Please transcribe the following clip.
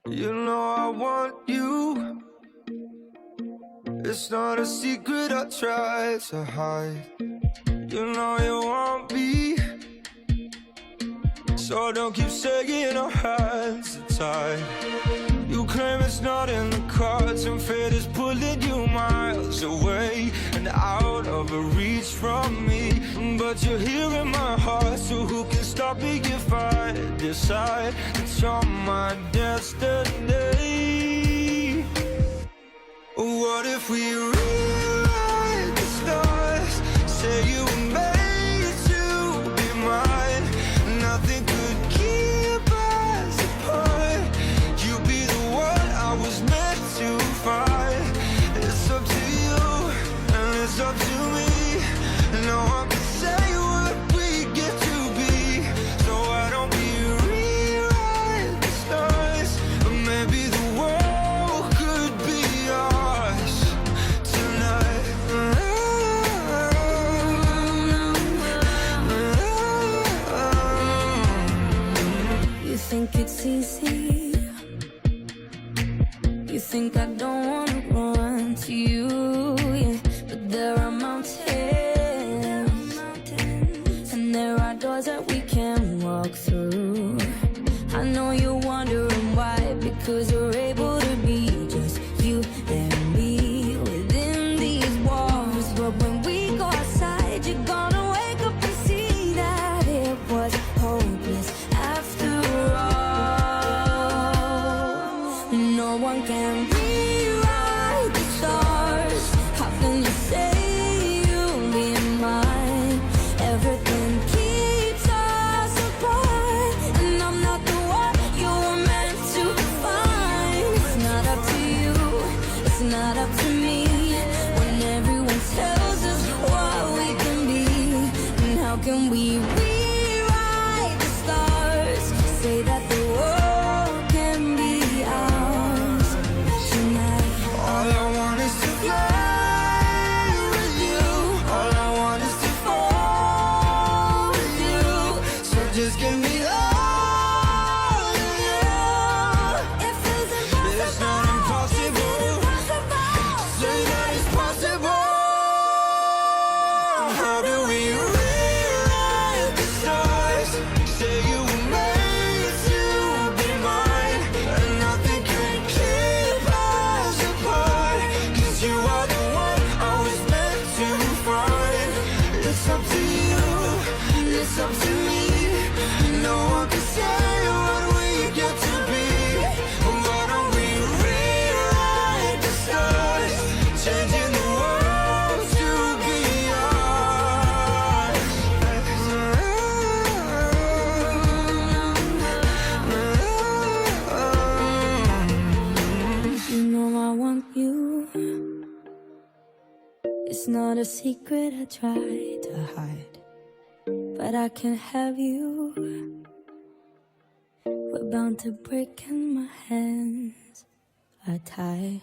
You know I want you. It's not a secret I try to hide. You know you want me, so don't keep saying our hands are tied. You claim it's not in the cards, and fate is pulling you miles away and out of reach from me. But you're here in my heart, so who can stop me if I decide that you're my destiny? What if we rewrite the stars? Say you were made to be mine. Nothing could keep us apart. You be the one I was meant to find. It's up to you and it's up to me. No one can say what we get to be. So why don't we rewrite the stars? Or maybe the world could be ours tonight. You think it's easy? You think I don't wanna run to you, yeah. But there are mountains, and there are doors that we can walk through. I know you're wondering why, because we're able to be just you and me within these walls. But when we go outside, you're gonna wake up and see that it was hopeless after all. No one can rewrite the stars. How can you say you'll be mine? Everything keeps us apart, and I'm not the one you were meant to find. It's not up to you, it's not up to me. When everyone tells us what we can be, and how can we rewrite the stars? Say that the world can be ours tonight. All I want is to fly with you. All I want is to fall with you. So just give me all of you. It feels impossible. It's not impossible. Say that it's possible. How do we rewrite the stars? Say you were made to be mine, and nothing can keep us apart. 'Cause you are the one I was meant to find. It's up to you, and it's up to me. No one can say what we get to be. Why don't we rewrite the stars? Changing the world to be ours. You know I want you. It's not a secret I try to hide, but I can't have you. We're bound to break and my hands are tied.